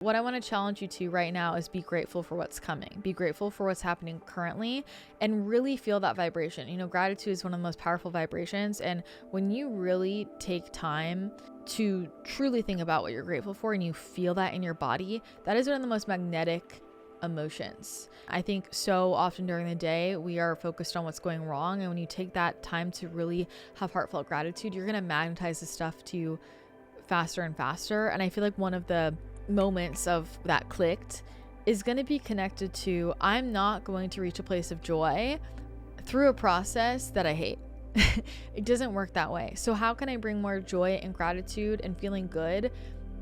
What I want to challenge you to right now is be grateful for what's coming. Be grateful for what's happening currently and really feel that vibration. You know, gratitude is one of the most powerful vibrations. And when you really take time to truly think about what you're grateful for and you feel that in your body, that is one of the most magnetic emotions. I think so often during the day, we are focused on what's going wrong. And when you take that time to really have heartfelt gratitude, you're going to magnetize the stuff to you faster and faster. And I feel like one of the moments of that clicked is going to be connected to, I'm not going to reach a place of joy through a process that I hate. It doesn't work that way. So how can I bring more joy and gratitude and feeling good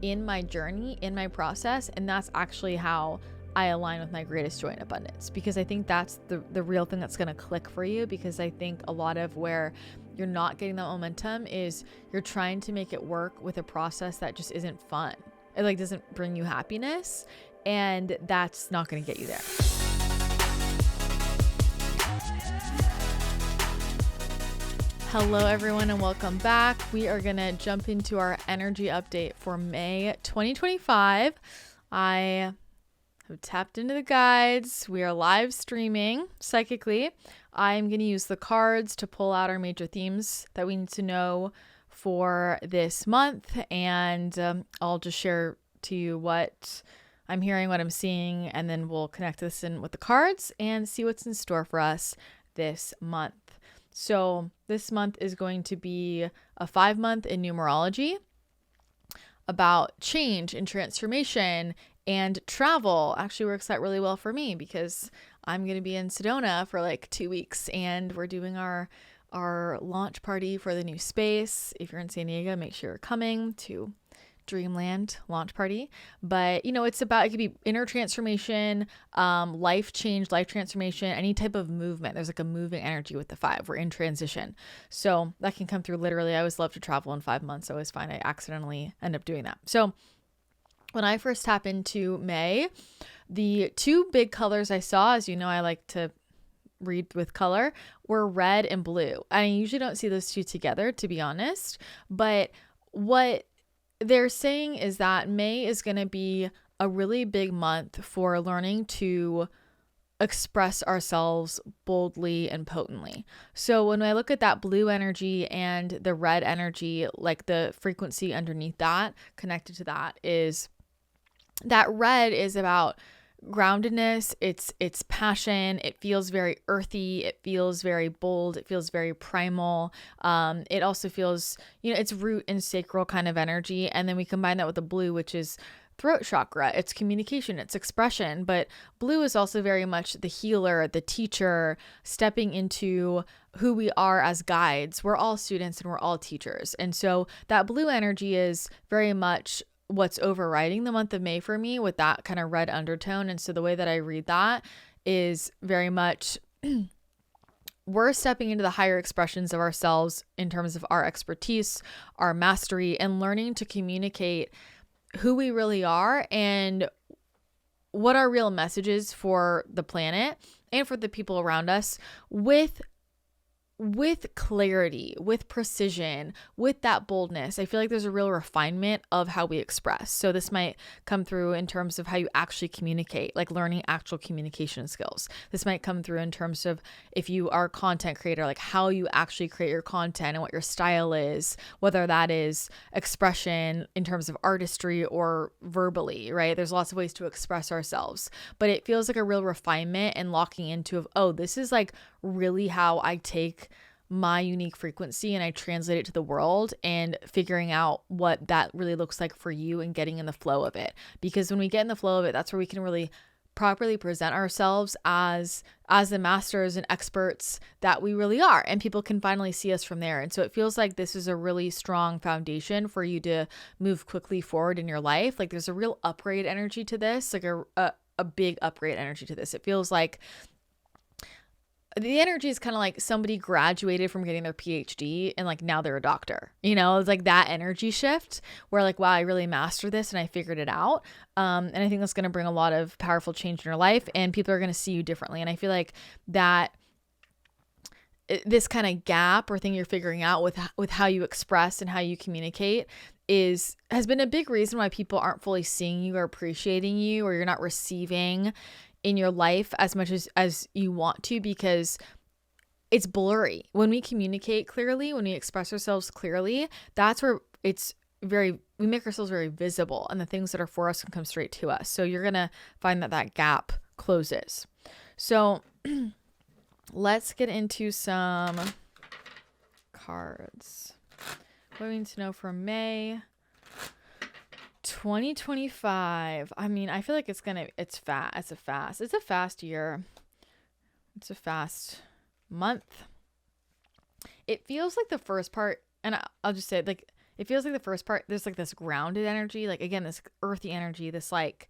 in my journey, in my process? And that's actually how I align with my greatest joy and abundance, because I think that's the real thing that's going to click for you. Because I think a lot of where you're not getting that momentum is you're trying to make it work with a process that just isn't fun. It like doesn't bring you happiness, and that's not going to get you there. Hello everyone and welcome back. We are going to jump into our energy update for May 2025. I have tapped into the guides. We are live streaming psychically. I'm going to use the cards to pull out our major themes that we need to know for this month, and I'll just share to you what I'm hearing, what I'm seeing, and then we'll connect this in with the cards and see what's in store for us this month. So this month is going to be a 5-month in numerology about change and transformation, and travel actually works out really well for me because I'm going to be in Sedona for like 2 weeks, and we're doing our launch party for the new space. If you're in San Diego, make sure you're coming to Dreamland launch party. But you know, it could be inner transformation, life change, life transformation, any type of movement. There's like a moving energy with the 5. We're in transition. So that can come through literally. I always love to travel in 5 months. I always find I accidentally end up doing that. So when I first tap into May, the 2 big colors I saw, as you know, I like to read with color, were red and blue. I usually don't see those 2 together, to be honest, but what they're saying is that May is going to be a really big month for learning to express ourselves boldly and potently. So when I look at that blue energy and the red energy, like the frequency underneath that, connected to that, is that red is about groundedness, it's passion, it feels very earthy, it feels very bold, it feels very primal. It also feels, you know, it's root and sacral kind of energy. And then we combine that with the blue, which is throat chakra, it's communication, it's expression. But blue is also very much the healer, the teacher, stepping into who we are as guides. We're all students and we're all teachers. And so that blue energy is very much what's overriding the month of May for me, with that kind of red undertone. And so the way that I read that is very much we're stepping into the higher expressions of ourselves in terms of our expertise, our mastery, and learning to communicate who we really are and what our real message is for the planet and for the people around us, with clarity, with precision, with that boldness. I feel like there's a real refinement of how we express. So this might come through in terms of how you actually communicate, like learning actual communication skills. This might come through in terms of if you are a content creator, like how you actually create your content and what your style is, whether that is expression in terms of artistry or verbally, right? There's lots of ways to express ourselves, but it feels like a real refinement and locking into oh, this is like really how I take my unique frequency and I translate it to the world, and figuring out what that really looks like for you and getting in the flow of it. Because when we get in the flow of it, that's where we can really properly present ourselves as the masters and experts that we really are, and people can finally see us from there. And so it feels like this is a really strong foundation for you to move quickly forward in your life. Like there's a real upgrade energy to this, like a big upgrade energy to this. It feels like the energy is kind of like somebody graduated from getting their PhD and like now they're a doctor, you know, it's like that energy shift where like, wow, I really mastered this and I figured it out. And I think that's going to bring a lot of powerful change in your life, and people are going to see you differently. And I feel like that this kind of gap or thing you're figuring out with how you express and how you communicate has been a big reason why people aren't fully seeing you or appreciating you, or you're not receiving in your life as much as you want to, because it's blurry. When we communicate clearly, when we express ourselves clearly, that's where we make ourselves very visible, and the things that are for us can come straight to us. So you're going to find that gap closes. So let's get into some cards. What do we need to know for May 2025? I mean, I feel like it's a fast year. It's a fast month. It feels like the first part, and I'll just say, like, it feels like the first part, there's like this grounded energy, like, again, this earthy energy, this like,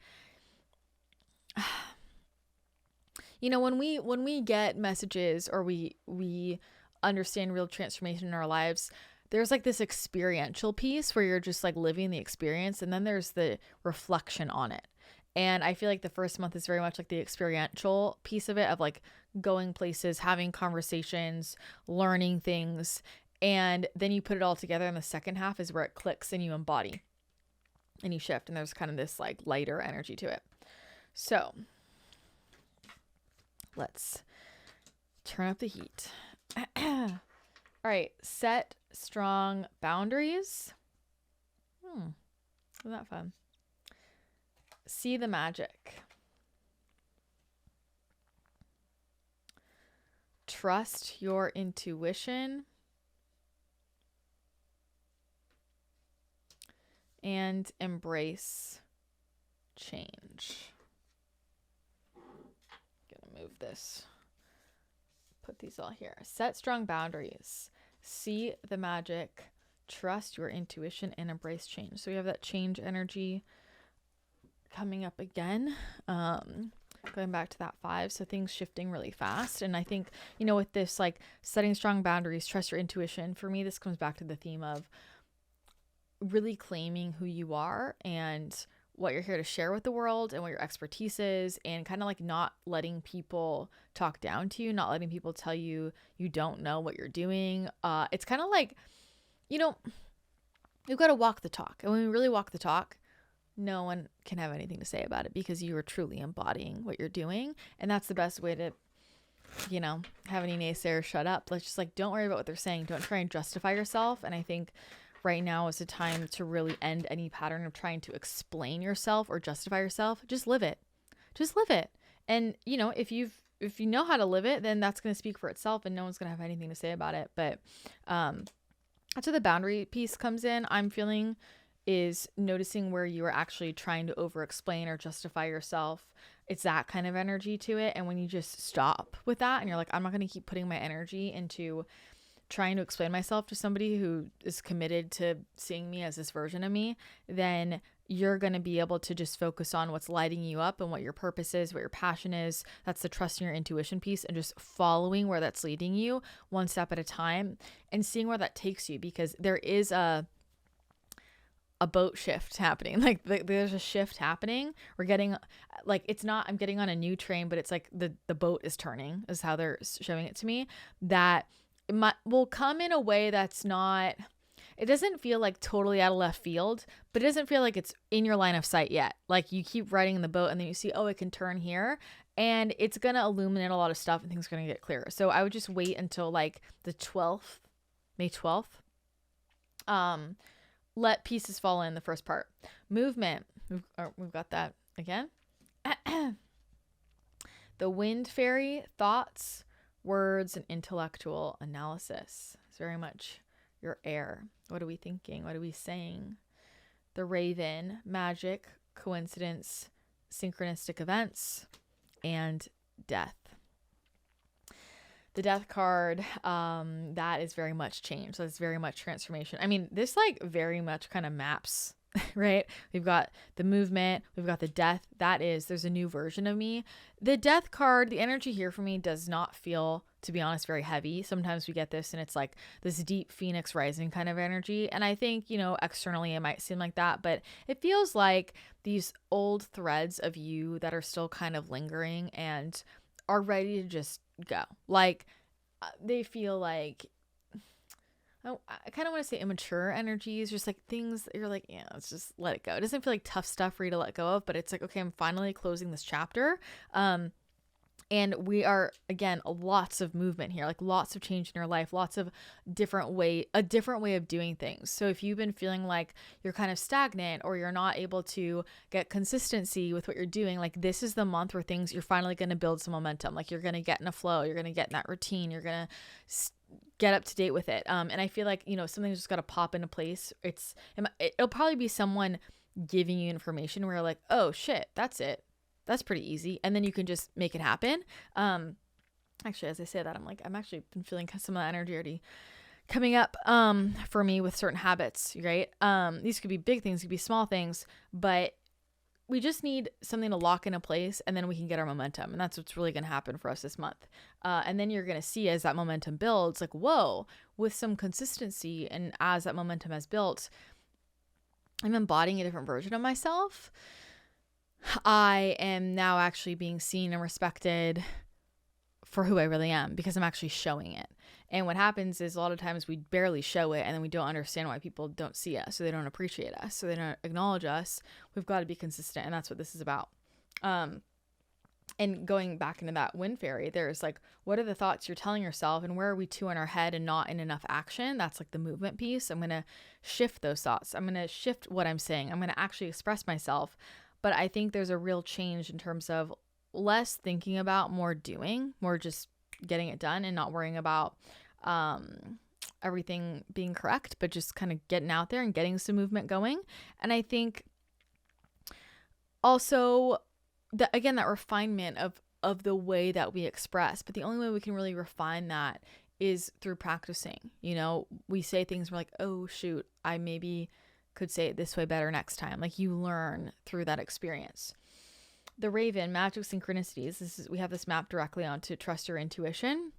you know, when we get messages, or we understand real transformation in our lives, there's like this experiential piece where you're just like living the experience, and then there's the reflection on it. And I feel like the first month is very much like the experiential piece of it, of like going places, having conversations, learning things. And then you put it all together, and the second half is where it clicks and you embody and you shift. And there's kind of this like lighter energy to it. So let's turn up the heat. All right. Set strong boundaries. Isn't that fun? See the magic. Trust your intuition. And embrace change. Gonna move this. Put these all here. Set strong boundaries. See the magic. Trust your intuition and embrace change. So we have that change energy coming up again. Going back to that 5. So things shifting really fast. And I think, you know, with this, like setting strong boundaries, trust your intuition. For me, this comes back to the theme of really claiming who you are and what you're here to share with the world, and what your expertise is, and kind of like not letting people talk down to you, not letting people tell you you don't know what you're doing. It's kind of like, you know, you've got to walk the talk. And when we really walk the talk, no one can have anything to say about it, because you are truly embodying what you're doing. And that's the best way to, you know, have any naysayers shut up. Let's just like, don't worry about what they're saying. Don't try and justify yourself. And I think right now is the time to really end any pattern of trying to explain yourself or justify yourself. Just live it. Just live it. And, you know, if you know how to live it, then that's going to speak for itself, and no one's going to have anything to say about it. But that's where the boundary piece comes in. I'm feeling is noticing where you are actually trying to over explain or justify yourself. It's that kind of energy to it. And when you just stop with that, and you're like, I'm not going to keep putting my energy into trying to explain myself to somebody who is committed to seeing me as this version of me, then you're going to be able to just focus on what's lighting you up and what your purpose is, what your passion is. That's the trust in your intuition piece, and just following where that's leading you one step at a time and seeing where that takes you, because there is a boat shift happening. Like there's a shift happening. We're getting like, it's not, I'm getting on a new train, but it's like the boat is turning, is how they're showing it to me. That will come in a way that's not, it doesn't feel like totally out of left field, but it doesn't feel like it's in your line of sight yet. Like you keep riding in the boat, and then you see, oh, it can turn here, and it's going to illuminate a lot of stuff, and things are going to get clearer. So I would just wait until like the 12th, May 12th. Let pieces fall in the first part. Movement. We've got that again. The wind fairy, thoughts, words, and intellectual analysis. It's very much your air. What are we thinking? What are we saying? The raven, magic, coincidence, synchronistic events, and death. The death card, that is very much change. That's very much transformation. I mean, this like very much kind of maps, right? We've got the movement, we've got the death. There's a new version of me. The death card, the energy here for me does not feel, to be honest, very heavy. Sometimes we get this and it's like this deep phoenix rising kind of energy. And I think, you know, externally it might seem like that, but it feels like these old threads of you that are still kind of lingering and are ready to just go. Like they feel like, I kind of want to say immature energies, just like things that you're like, yeah, let's just let it go. It doesn't feel like tough stuff for you to let go of, but it's like, okay, I'm finally closing this chapter. And we are, again, lots of movement here, like lots of change in your life, lots of a different way of doing things. So if you've been feeling like you're kind of stagnant or you're not able to get consistency with what you're doing, like this is the month where you're finally going to build some momentum. Like you're going to get in a flow, you're going to get in that routine, you're going to get up to date with it. And I feel like, something's just got to pop into place. It'll probably be someone giving you information where you're like, oh shit, that's it. That's pretty easy. And then you can just make it happen. Actually, as I say that, I'm actually been feeling some of that energy already coming up, for me with certain habits, right? These could be big things, could be small things, but we just need something to lock into place and then we can get our momentum. And that's what's really going to happen for us this month. And then you're going to see as that momentum builds, like, whoa, with some consistency. And as that momentum has built, I'm embodying a different version of myself. I am now actually being seen and respected for who I really am because I'm actually showing it. And what happens is a lot of times we barely show it and then we don't understand why people don't see us. So they don't appreciate us. So they don't acknowledge us. We've got to be consistent. And that's what this is about. And going back into that wind fairy, there's like, what are the thoughts you're telling yourself and where are we too in our head and not in enough action? That's like the movement piece. I'm going to shift those thoughts. I'm going to shift what I'm saying. I'm going to actually express myself. But I think there's a real change in terms of less thinking about, more doing, more just getting it done and not worrying about everything being correct, but just kind of getting out there and getting some movement going. And I think also that, again, that refinement of the way that we express, but the only way we can really refine that is through practicing. We say things, we're like, oh shoot, I maybe could say it this way better next time. Like you learn through that experience. The Raven, Magic Synchronicities. We have this map directly onto Trust Your Intuition.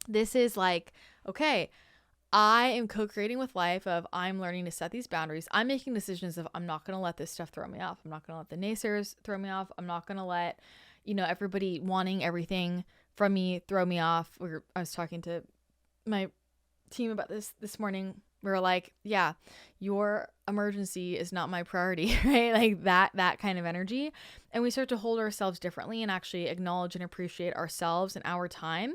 This is like, okay, I am co-creating with life of I'm learning to set these boundaries. I'm making decisions of I'm not going to let this stuff throw me off. I'm not going to let the naysayers throw me off. I'm not going to let, everybody wanting everything from me throw me off. I was talking to my team about this morning. We were like, yeah, your emergency is not my priority, right? Like that kind of energy. And we start to hold ourselves differently and actually acknowledge and appreciate ourselves and our time.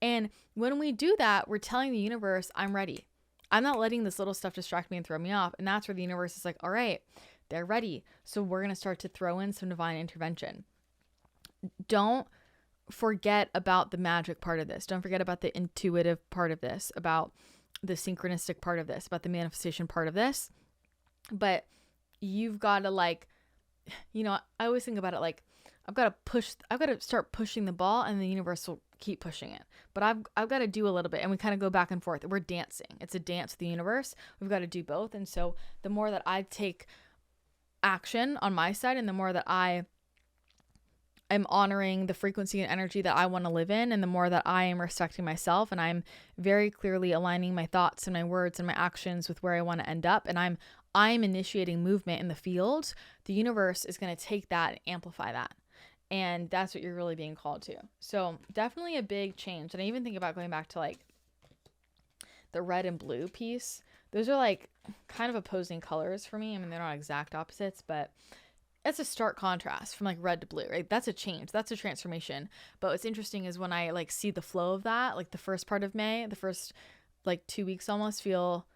And when we do that, we're telling the universe, I'm ready. I'm not letting this little stuff distract me and throw me off. And that's where the universe is like, all right, they're ready. So we're going to start to throw in some divine intervention. Don't forget about the magic part of this. Don't forget about the intuitive part of this, about the synchronistic part of this, about the manifestation part of this. But you've got to I always think about it like I've got to start pushing the ball and the universe will keep pushing it. But I've got to do a little bit, and we kind of go back and forth. We're dancing. It's a dance with the universe. We've got to do both. And so the more that I take action on my side and the more that I'm honoring the frequency and energy that I want to live in, and the more that I am respecting myself and I'm very clearly aligning my thoughts and my words and my actions with where I want to end up, and I'm initiating movement in the field, the universe is going to take that and amplify that. And that's what you're really being called to. So definitely a big change. And I even think about going back to like the red and blue piece. Those are like kind of opposing colors for me. I mean, they're not exact opposites, but it's a stark contrast from like red to blue, right? That's a change. That's a transformation. But what's interesting is when I like see the flow of that, like the first part of May, the first like 2 weeks almost feel,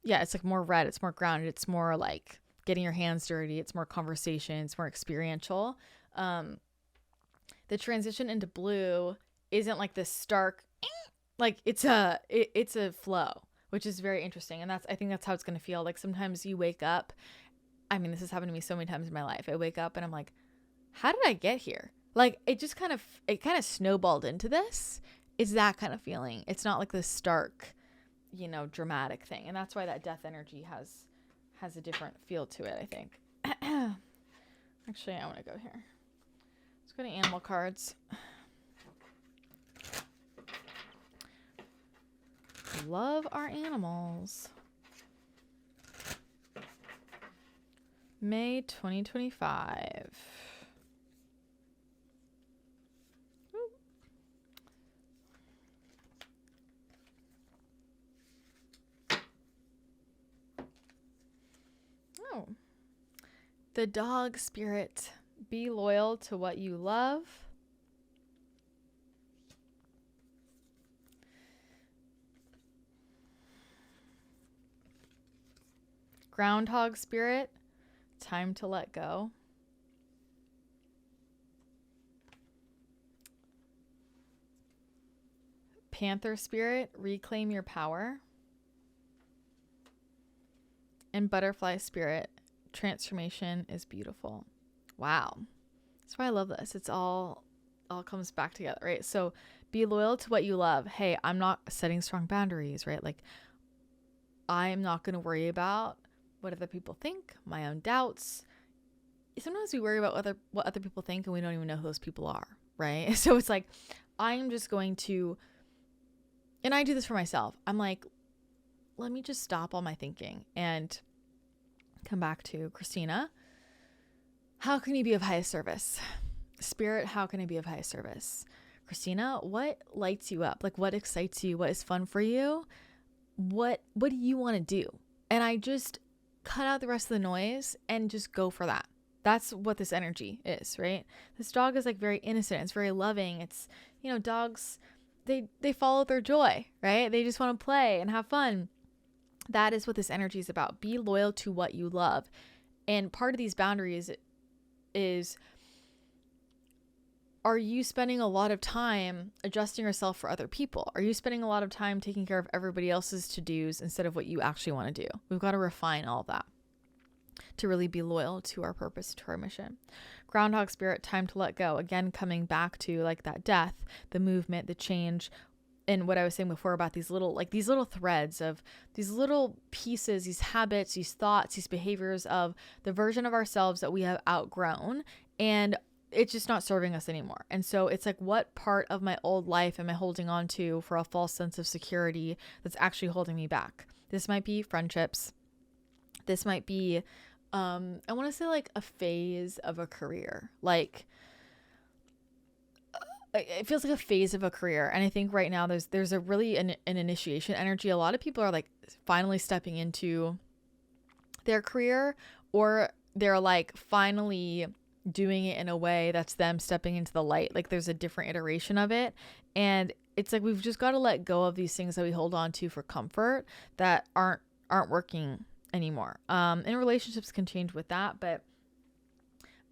yeah, it's like more red. It's more grounded. It's more like getting your hands dirty. It's more conversation. It's more experiential. The transition into blue isn't like this stark, like it's a flow, which is very interesting. And I think that's how it's going to feel. Like sometimes you wake up. I mean, this has happened to me so many times in my life. I wake up and I'm like, how did I get here? Like it kind of snowballed into this. It's that kind of feeling. It's not like this stark, dramatic thing. And that's why that death energy has a different feel to it, I think. Actually, I want to go here. Let's go to animal cards. Love our animals. May 2025. The dog spirit, be loyal to what you love. Groundhog spirit, time to let go. Panther spirit, reclaim your power. And butterfly spirit, transformation is beautiful. Wow. That's why I love this. It's all comes back together, right? So be loyal to what you love. Hey, I'm not setting strong boundaries, right? Like, I'm not going to worry about what other people think, my own doubts. Sometimes we worry about what other people think and we don't even know who those people are, right? So it's like, I'm just going to, and I do this for myself. I'm like, let me just stop all my thinking and come back to Christina. How can you be of highest service? Spirit, how can I be of highest service? Christina, what lights you up? Like, what excites you? What is fun for you? What do you want to do? And I just cut out the rest of the noise and just go for that. That's what this energy is, right? This dog is like very innocent. It's very loving. It's, dogs, they follow their joy, right? They just want to play and have fun. That is what this energy is about. Be loyal to what you love. And part of these boundaries is, are you spending a lot of time adjusting yourself for other people? Are you spending a lot of time taking care of everybody else's to-dos instead of what you actually want to do? We've got to refine all of that to really be loyal to our purpose, to our mission. Groundhog spirit, time to let go. Again, coming back to like that death, the movement, the change, and what I was saying before about these little threads of these little pieces, these habits, these thoughts, these behaviors of the version of ourselves that we have outgrown, and it's just not serving us anymore. And so it's like, what part of my old life am I holding on to for a false sense of security that's actually holding me back? This might be friendships. This might be, I want to say like a phase of a career. Like, it feels like a phase of a career. And I think right now there's a really an initiation energy. A lot of people are like finally stepping into their career, or they're like finally doing it in a way that's them stepping into the light. Like, there's a different iteration of it. And it's like, we've just got to let go of these things that we hold on to for comfort that aren't working anymore. And relationships can change with that, but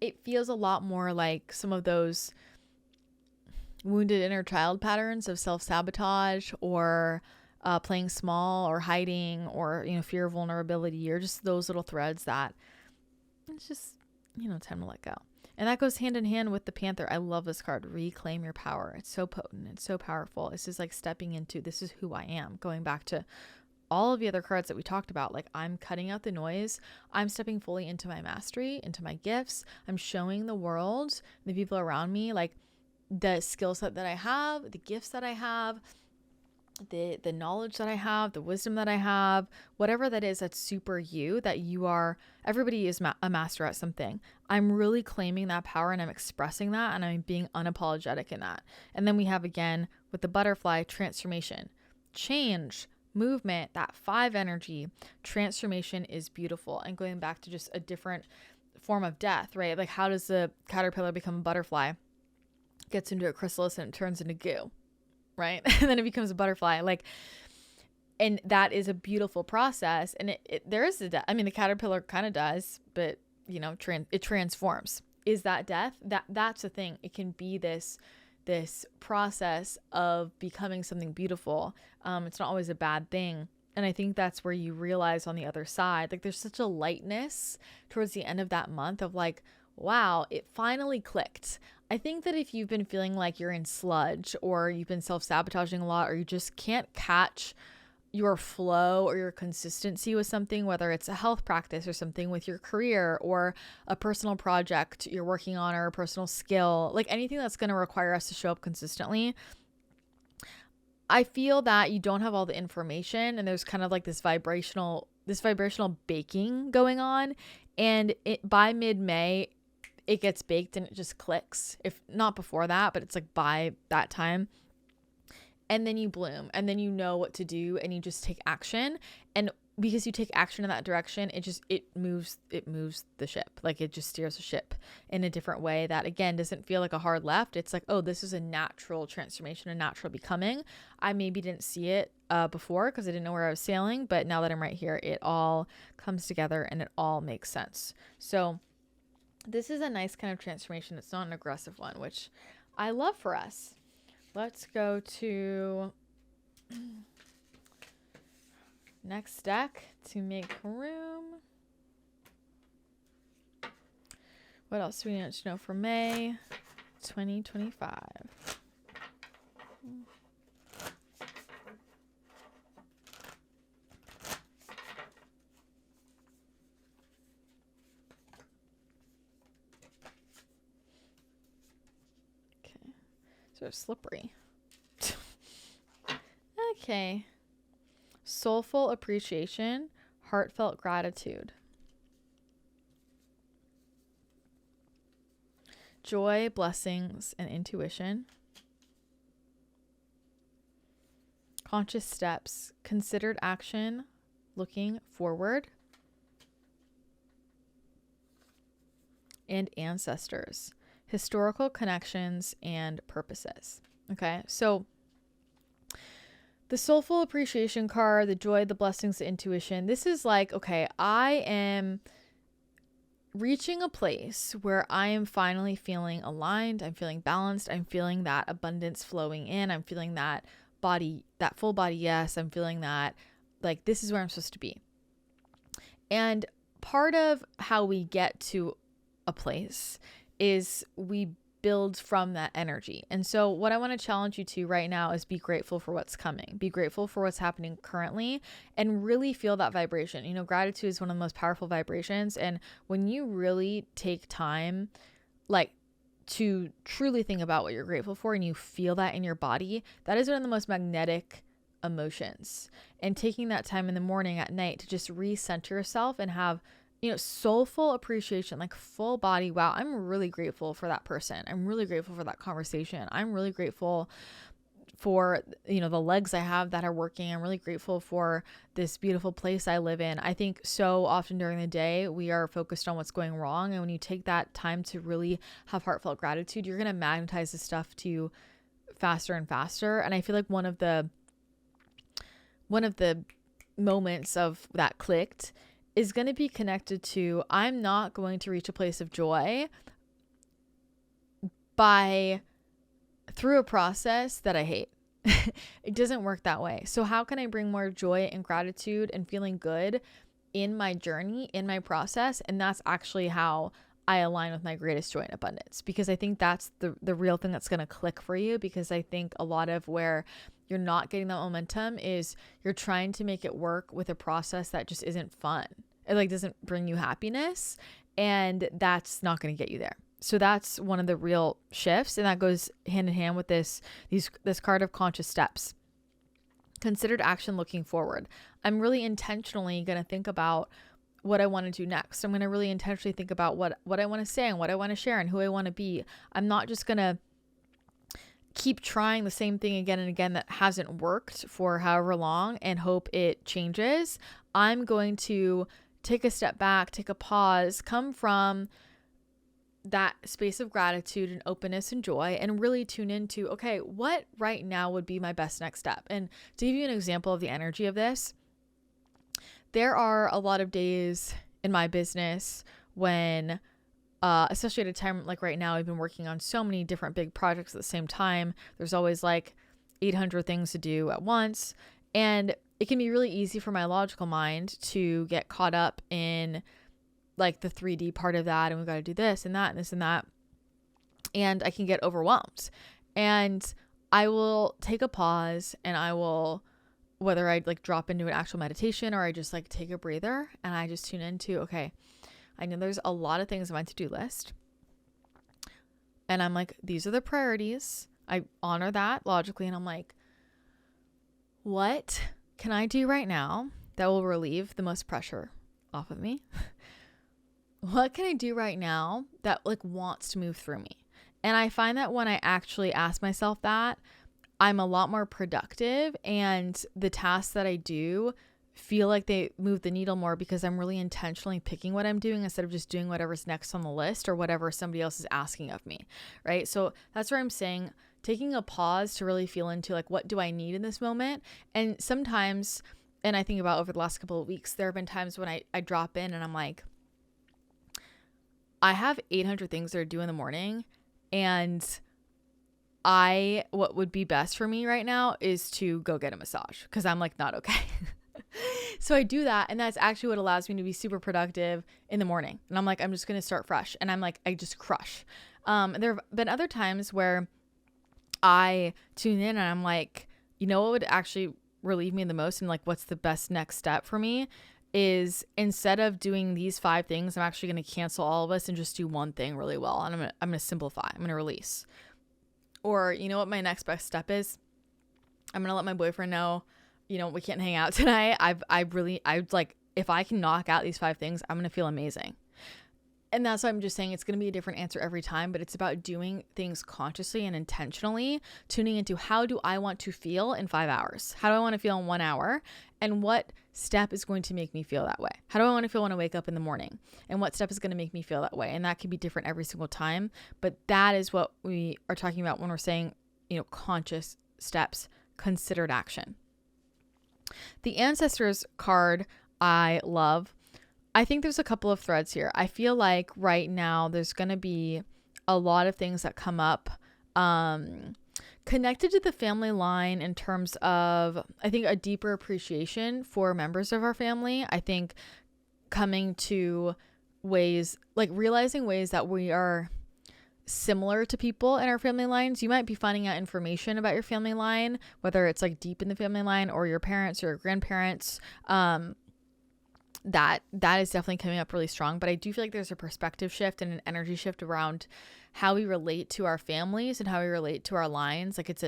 it feels a lot more like some of those wounded inner child patterns of self-sabotage, or playing small, or hiding, or, fear of vulnerability, or just those little threads that it's just, time to let go. And that goes hand in hand with the Panther. I love this card. Reclaim your power. It's so potent. It's so powerful. It's just like stepping into, this is who I am. Going back to all of the other cards that we talked about, like, I'm cutting out the noise. I'm stepping fully into my mastery, into my gifts. I'm showing the world, the people around me, like, the skill set that I have, the gifts that I have, the knowledge that I have, the wisdom that I have, whatever that is, that's super you, that you are. Everybody is a master at something. I'm really claiming that power, and I'm expressing that, and I'm being unapologetic in that. And then we have, again, with the butterfly, transformation, change, movement, that 5 energy. Transformation is beautiful. And going back to just a different form of death, right? Like, how does the caterpillar become a butterfly? Gets into a chrysalis and it turns into goo, right? And then it becomes a butterfly. Like, and that is a beautiful process. And there is a death. I mean, the caterpillar kind of does, but it transforms. Is that death? That's the thing. It can be this process of becoming something beautiful. It's not always a bad thing. And I think that's where you realize on the other side, like, there's such a lightness towards the end of that month of like, wow, it finally clicked. I think that if you've been feeling like you're in sludge, or you've been self-sabotaging a lot, or you just can't catch your flow or your consistency with something, whether it's a health practice or something with your career, or a personal project you're working on, or a personal skill, like anything that's going to require us to show up consistently, I feel that you don't have all the information, and there's kind of like this vibrational baking going on. And by mid-May, it gets baked and it just clicks. If not before that, but it's like by that time. And then you bloom, and then you know what to do, and you just take action. And because you take action in that direction, it moves the ship. Like it just steers the ship in a different way that, again, doesn't feel like a hard left. It's like, oh, this is a natural transformation, a natural becoming. I maybe didn't see it before because I didn't know where I was sailing, but now that I'm right here, it all comes together and it all makes sense. So this is a nice kind of transformation. It's not an aggressive one, which I love for us. Let's go to next deck to make room. What else do we need to know for May 2025? Okay, so slippery. Okay. Soulful appreciation, heartfelt gratitude. Joy, blessings, and intuition. Conscious steps, considered action, looking forward. And ancestors, historical connections, and purposes. Okay, so the soulful appreciation card, the joy, the blessings, the intuition. This is like, okay, I am reaching a place where I am finally feeling aligned. I'm feeling balanced. I'm feeling that abundance flowing in. I'm feeling that body, that full body yes. I'm feeling that, like, this is where I'm supposed to be. And part of how we get to a place is we build from that energy. And so what I want to challenge you to right now is be grateful for what's coming. Be grateful for what's happening currently and really feel that vibration. You know, gratitude is one of the most powerful vibrations. And when you really take time, like, to truly think about what you're grateful for and you feel that in your body, that is one of the most magnetic emotions. And taking that time in the morning, at night, to just recenter yourself and have, you know, soulful appreciation, like full body. Wow, I'm really grateful for that person. I'm really grateful for that conversation. I'm really grateful for, you know, the legs I have that are working. I'm really grateful for this beautiful place I live in. I think so often during the day, we are focused on what's going wrong. And when you take that time to really have heartfelt gratitude, you're going to magnetize this stuff to you faster and faster. And I feel like one of the moments of that clicked is going to be connected to, I'm not going to reach a place of joy through a process that I hate. It doesn't work that way. So how can I bring more joy and gratitude and feeling good in my journey, in my process? And that's actually how I align with my greatest joy and abundance, because I think that's the real thing that's going to click for you. Because I think a lot of where you're not getting that momentum is you're trying to make it work with a process that just isn't fun. It like doesn't bring you happiness, and that's not going to get you there. So that's one of the real shifts, and that goes hand in hand with this card of conscious steps. Considered action, looking forward. I'm really intentionally going to think about what I want to do next. I'm going to really intentionally think about what I want to say and what I want to share and who I want to be. I'm not just going to keep trying the same thing again and again that hasn't worked for however long and hope it changes. I'm going to take a step back, take a pause, come from that space of gratitude and openness and joy, and really tune into, okay, what right now would be my best next step? And to give you an example of the energy of this, there are a lot of days in my business when, especially at a time like right now, I've been working on so many different big projects at the same time. There's always like 800 things to do at once. And it can be really easy for my logical mind to get caught up in like the 3D part of that. And we've got to do this and that and this and that. And I can get overwhelmed. And I will take a pause, and I will, whether I like drop into an actual meditation or I just like take a breather and I just tune into, okay, I know there's a lot of things on my to-do list. And I'm like, these are the priorities. I honor that logically. And I'm like, what can I do right now that will relieve the most pressure off of me? What can I do right now that like wants to move through me? And I find that when I actually ask myself that, I'm a lot more productive, and the tasks that I do feel like they move the needle more because I'm really intentionally picking what I'm doing instead of just doing whatever's next on the list or whatever somebody else is asking of me, right? So that's where I'm saying taking a pause to really feel into like, what do I need in this moment? And sometimes, and I think about over the last couple of weeks, there have been times when I drop in and I'm like, I have 800 things to do in the morning, and what would be best for me right now is to go get a massage because I'm like not okay. So I do that, and that's actually what allows me to be super productive in the morning. And I'm like, I'm just going to start fresh, and I'm like, I just crush. There have been other times where I tune in and I'm like, you know what would actually relieve me the most and like what's the best next step for me is instead of doing these 5 things, I'm actually going to cancel all of us and just do one thing really well. And I'm going to simplify. I'm going to release. Or you know what my next best step is? I'm going to let my boyfriend know, you know, we can't hang out tonight. I like, if I can knock out these 5 things, I'm going to feel amazing. And that's why I'm just saying it's going to be a different answer every time, but it's about doing things consciously and intentionally, tuning into how do I want to feel in 5 hours? How do I want to feel in 1 hour? And what step is going to make me feel that way? How do I want to feel when I wake up in the morning? And what step is going to make me feel that way? And that can be different every single time, but that is what we are talking about when we're saying, you know, conscious steps, considered action. The ancestors card I love. I think there's a couple of threads here. I feel like right now there's going to be a lot of things that come up connected to the family line in terms of, I think, a deeper appreciation for members of our family. I think coming to ways, like realizing ways that we are similar to people in our family lines. You might be finding out information about your family line, whether it's like deep in the family line or your parents or your grandparents. That is definitely coming up really strong, but I do feel like there's a perspective shift and an energy shift around how we relate to our families and how we relate to our lines. Like it's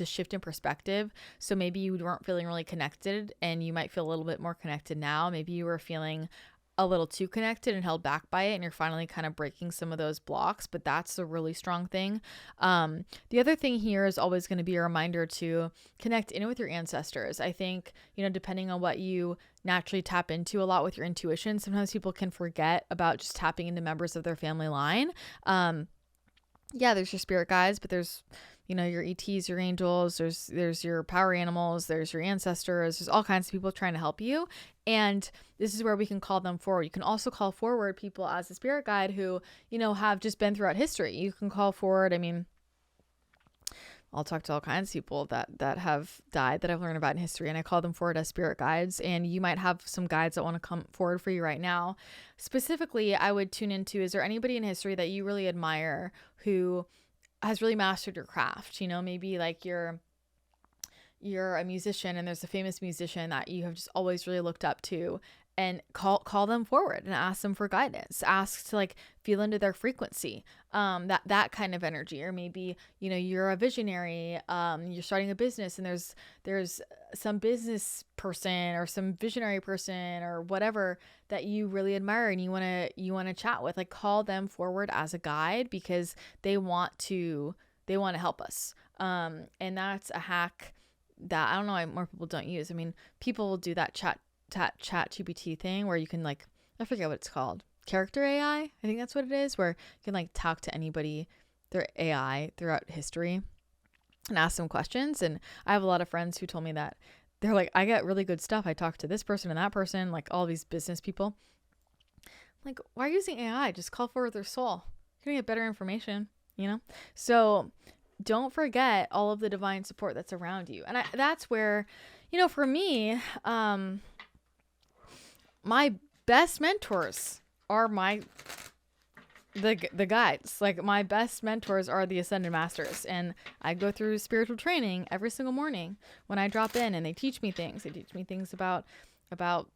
a shift in perspective. So maybe you weren't feeling really connected and you might feel a little bit more connected now. Maybe you were feeling a little too connected and held back by it, and you're finally kind of breaking some of those blocks, but that's a really strong thing. The other thing here is always going to be a reminder to connect in with your ancestors. I think, you know, depending on what you naturally tap into a lot with your intuition, sometimes people can forget about just tapping into members of their family line. Yeah, there's your spirit guides, but there's, you know, your ETs, your angels, there's your power animals, there's your ancestors, there's all kinds of people trying to help you. And this is where we can call them forward. You can also call forward people as a spirit guide who, you know, have just been throughout history. You can call forward, I mean, I'll talk to all kinds of people that have died that I've learned about in history, and I call them forward as spirit guides. And you might have some guides that want to come forward for you right now. Specifically, I would tune into, is there anybody in history that you really admire who has really mastered your craft? You know, maybe like you're a musician and there's a famous musician that you have just always really looked up to, and call them forward and ask them for guidance. Ask to like feel into their frequency, that kind of energy. Or maybe, you know, you're a visionary, you're starting a business and there's some business person or some visionary person or whatever that you really admire and you want to chat with. Like call them forward as a guide because they want to help us. And that's a hack that I don't know why more people don't use. I mean, people will do that chat GPT thing where you can, like, I forget what it's called, character AI, I think that's what it is, where you can like talk to anybody, their AI throughout history, and ask them questions. And I have a lot of friends who told me that they're like, I get really good stuff. I talk to this person and that person, like all these business people. I'm like, why are you using AI? Just call forward their soul. You're gonna get better information, you know? So don't forget all of the divine support that's around you. And that's where, you know, for me, my best mentors are the guides. Like my best mentors are the Ascended Masters, and I go through spiritual training every single morning when I drop in, and they teach me things. They teach me things about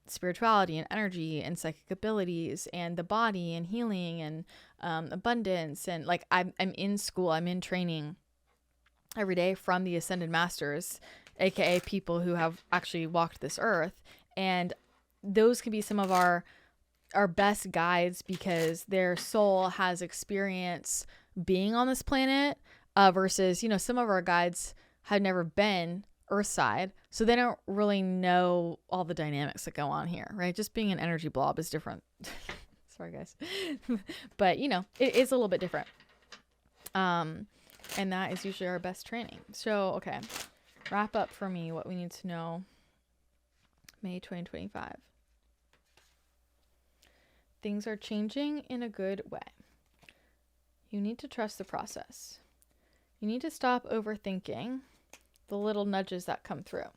spirituality and energy and psychic abilities and the body and healing and abundance. And like I'm in school, I'm in training every day from the Ascended Masters, aka people who have actually walked this earth. And those can be some of our best guides because their soul has experience being on this planet, versus, you know, some of our guides have never been earth side, so they don't really know all the dynamics that go on here, right? Just being an energy blob is different. Sorry, guys. But, you know, it is a little bit different. And that is usually our best training. So, okay. Wrap up for me what we need to know. May 2025. Things are changing in a good way. You need to trust the process. You need to stop overthinking the little nudges that come through.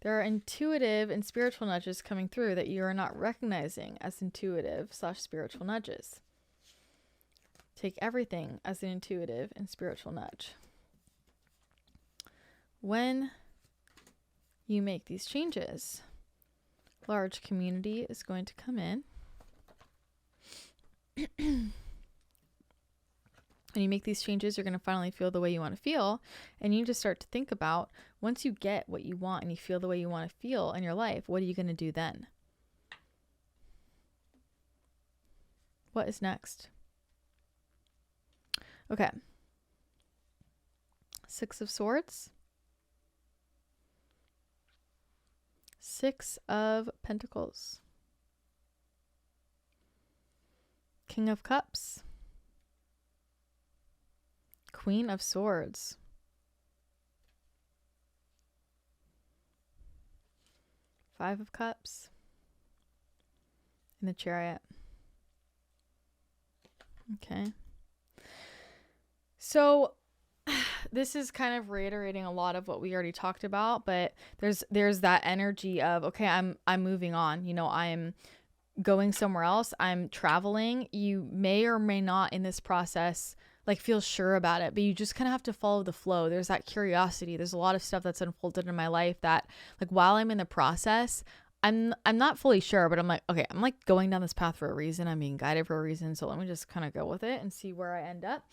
There are intuitive and spiritual nudges coming through that you are not recognizing as intuitive/spiritual nudges. Take everything as an intuitive and spiritual nudge. When you make these changes, large community is going to come in. When you make these changes, you're going to finally feel the way you want to feel. And you need to start to think about, once you get what you want and you feel the way you want to feel in your life, what are you going to do then? What is next? Okay. 6 of Swords. 6 of Pentacles. King of Cups. Queen of Swords. 5 of Cups. And the Chariot. Okay. So this is kind of reiterating a lot of what we already talked about, but there's that energy of, okay, I'm moving on. You know, I'm going somewhere else. I'm traveling. You may or may not in this process like feel sure about it, but you just kind of have to follow the flow. There's that curiosity. There's a lot of stuff that's unfolded in my life that, like, while I'm in the process, I'm not fully sure, but I'm like, okay, I'm like going down this path for a reason. I'm being guided for a reason. So let me just kind of go with it and see where I end up.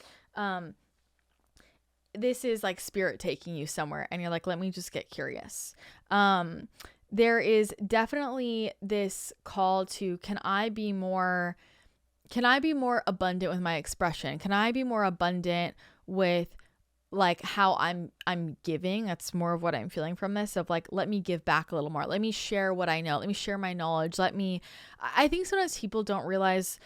This is like spirit taking you somewhere and you're like, let me just get curious. There is definitely this call to, can I be more abundant with my expression? Can I be more abundant with like how I'm giving? That's more of what I'm feeling from this, of like, let me give back a little more. Let me share what I know. Let me share my knowledge. I think sometimes people don't realize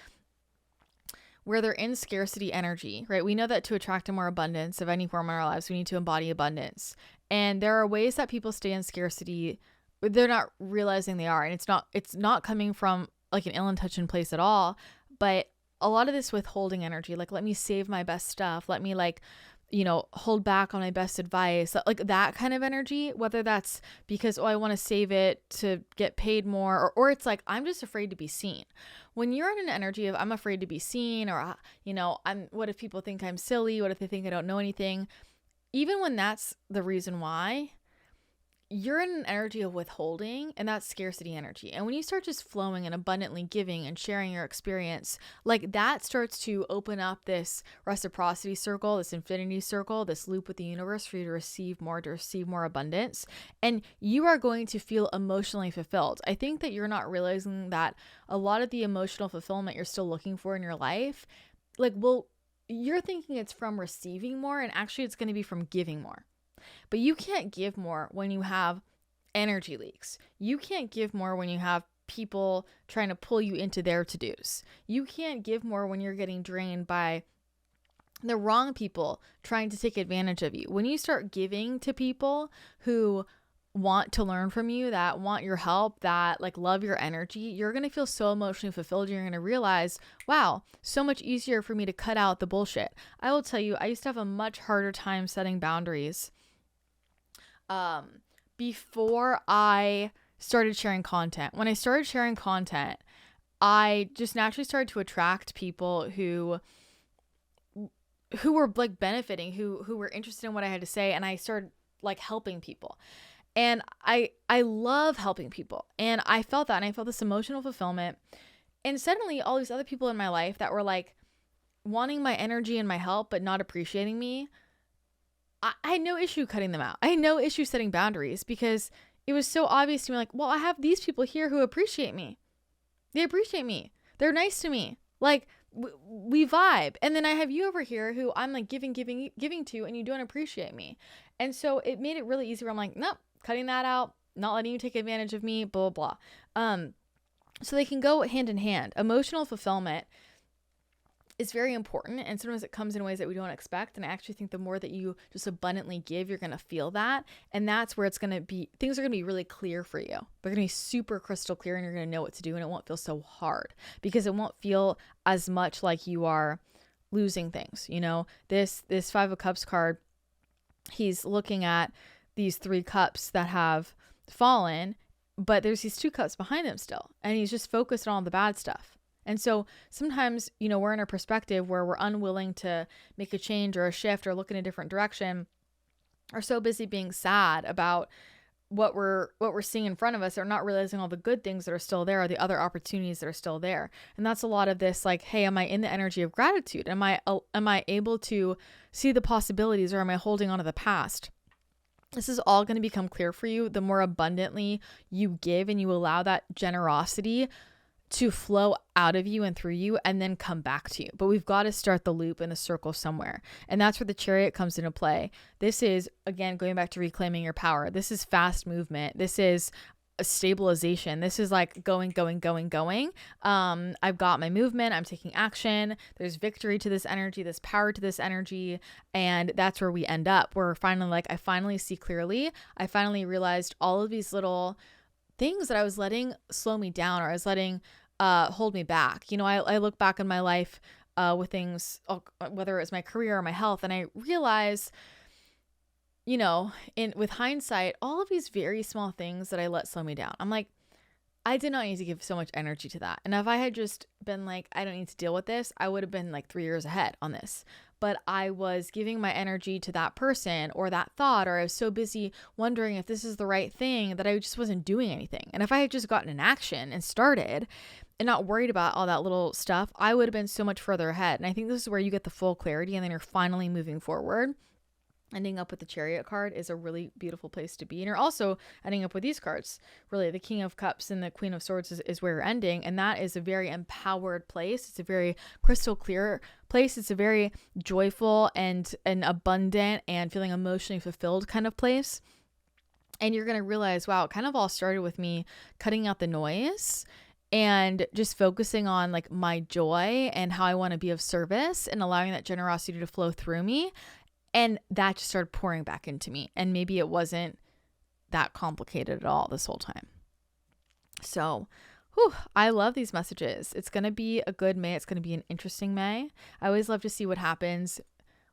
where they're in scarcity energy, right? We know that to attract a more abundance of any form in our lives, we need to embody abundance. And there are ways that people stay in scarcity, they're not realizing they are. And it's not coming from like an ill-intentioned place at all. But a lot of this withholding energy, like, let me save my best stuff. Let me, like, you know, hold back on my best advice, like that kind of energy, whether that's because, oh, I want to save it to get paid more, or it's like, I'm just afraid to be seen. When you're in an energy of, I'm afraid to be seen, or, you know, what if people think I'm silly? What if they think I don't know anything? Even when that's the reason why, you're in an energy of withholding, and that's scarcity energy. And when you start just flowing and abundantly giving and sharing your experience, like that starts to open up this reciprocity circle, this infinity circle, this loop with the universe for you to receive more abundance. And you are going to feel emotionally fulfilled. I think that you're not realizing that a lot of the emotional fulfillment you're still looking for in your life, like, well, you're thinking it's from receiving more, and actually it's going to be from giving more. But you can't give more when you have energy leaks. You can't give more when you have people trying to pull you into their to-dos. You can't give more when you're getting drained by the wrong people trying to take advantage of you. When you start giving to people who want to learn from you, that want your help, that like love your energy, you're going to feel so emotionally fulfilled. You're going to realize, wow, so much easier for me to cut out the bullshit. I will tell you, I used to have a much harder time setting boundaries before I started sharing content. When I started sharing content, I just naturally started to attract people who were like benefiting, who were interested in what I had to say, and I started like helping people. And I love helping people. And I felt that, and I felt this emotional fulfillment. And suddenly all these other people in my life that were like wanting my energy and my help but not appreciating me, I had no issue cutting them out. I had no issue setting boundaries, because it was so obvious to me, like, well, I have these people here who appreciate me. They appreciate me. They're nice to me. Like, we vibe. And then I have you over here who I'm like giving to, and you don't appreciate me. And so it made it really easy where I'm like, nope, cutting that out, not letting you take advantage of me, blah, blah, blah. So they can go hand in hand. Emotional fulfillment is very important, and sometimes it comes in ways that we don't expect. And I actually think the more that you just abundantly give, you're going to feel that. And that's where it's going to be, things are going to be really clear for you. They're going to be super crystal clear, and you're going to know what to do, and it won't feel so hard because it won't feel as much like you are losing things. You know, this 5 of Cups card, he's looking at these 3 cups that have fallen, but there's these 2 cups behind him still, and he's just focused on all the bad stuff. And so sometimes, you know, we're in a perspective where we're unwilling to make a change or a shift or look in a different direction, are so busy being sad about what we're seeing in front of us, or not realizing all the good things that are still there, or the other opportunities that are still there. And that's a lot of this, like, hey, am I in the energy of gratitude? Am I able to see the possibilities, or am I holding on to the past? This is all going to become clear for you the more abundantly you give and you allow that generosity to flow out of you and through you and then come back to you. But we've got to start the loop and the circle somewhere. And that's where the Chariot comes into play. This is, again, going back to reclaiming your power. This is fast movement. This is a stabilization. This is like going. I've got my movement. I'm taking action. There's victory to this energy, this power to this energy. And that's where we end up. We're finally like, I finally see clearly. I finally realized all of these little things that I was letting slow me down, or I was letting hold me back. You know, I look back in my life with things, whether it was my career or my health, and I realize, you know, with hindsight, all of these very small things that I let slow me down. I'm like, I did not need to give so much energy to that. And if I had just been like, I don't need to deal with this, I would have been like 3 years ahead on this. But I was giving my energy to that person or that thought, or I was so busy wondering if this is the right thing that I just wasn't doing anything. And if I had just gotten in action and started and not worried about all that little stuff, I would have been so much further ahead. And I think this is where you get the full clarity, and then you're finally moving forward. Ending up with the Chariot card is a really beautiful place to be. And you're also ending up with these cards. Really, the King of Cups and the Queen of Swords is where you're ending. And that is a very empowered place. It's a very crystal clear place. It's a very joyful and abundant and feeling emotionally fulfilled kind of place. And you're going to realize, wow, it kind of all started with me cutting out the noise and just focusing on like my joy and how I want to be of service, and allowing that generosity to flow through me. And that just started pouring back into me. And maybe it wasn't that complicated at all this whole time. So, I love these messages. It's going to be a good May. It's going to be an interesting May. I always love to see what happens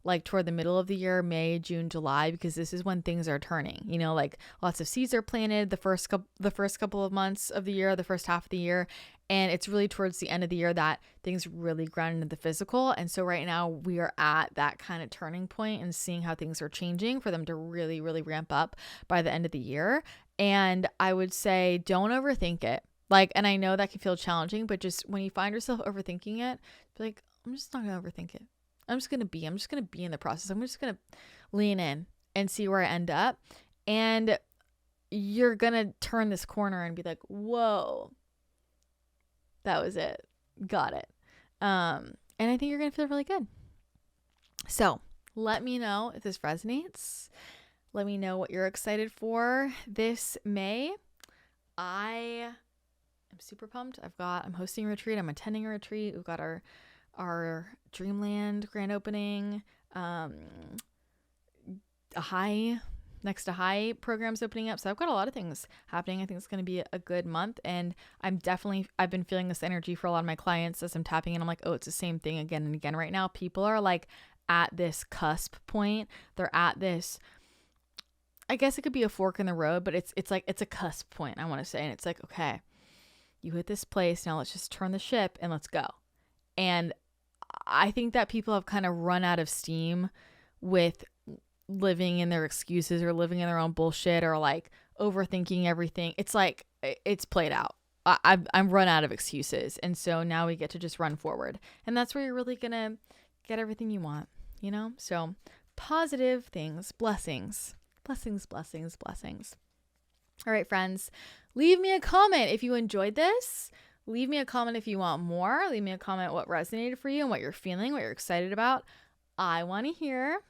like toward the middle of the year, May, June, July, because this is when things are turning. You know, like lots of seeds are planted the first couple of months of the year, the first half of the year. And it's really towards the end of the year that things really grind into the physical. And so right now we are at that kind of turning point and seeing how things are changing for them to really, really ramp up by the end of the year. And I would say, don't overthink it. Like, and I know that can feel challenging, but just when you find yourself overthinking it, be like, I'm just not going to overthink it. I'm just going to be in the process. I'm just going to lean in and see where I end up. And you're going to turn this corner and be like, whoa, that was it. Got it. And I think you're going to feel really good. So let me know if this resonates. Let me know what you're excited for this May. I am super pumped. I'm hosting a retreat. I'm attending a retreat. We've got our Dreamland grand opening, Ahai, next Ahai program's opening up. So I've got a lot of things happening. I think it's going to be a good month. And I've been feeling this energy for a lot of my clients as I'm tapping in. I'm like, oh, it's the same thing again and again right now. People are like at this cusp point. They're at this, I guess it could be a fork in the road, but it's a cusp point, I want to say. And it's like, okay, you hit this place. Now let's just turn the ship and let's go. And I think that people have kind of run out of steam with living in their excuses or living in their own bullshit or like overthinking everything. It's like, it's played out. I'm run out of excuses. And so now we get to just run forward. And that's where you're really going to get everything you want, you know? So positive things, blessings. All right, friends, leave me a comment if you enjoyed this. Leave me a comment if you want more. Leave me a comment what resonated for you and what you're feeling, what you're excited about. I want to hear.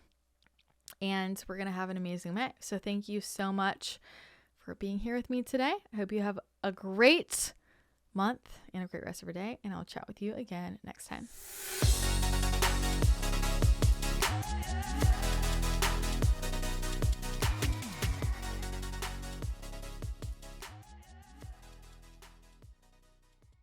And we're going to have an amazing May. So thank you so much for being here with me today. I hope you have a great month and a great rest of your day. And I'll chat with you again next time.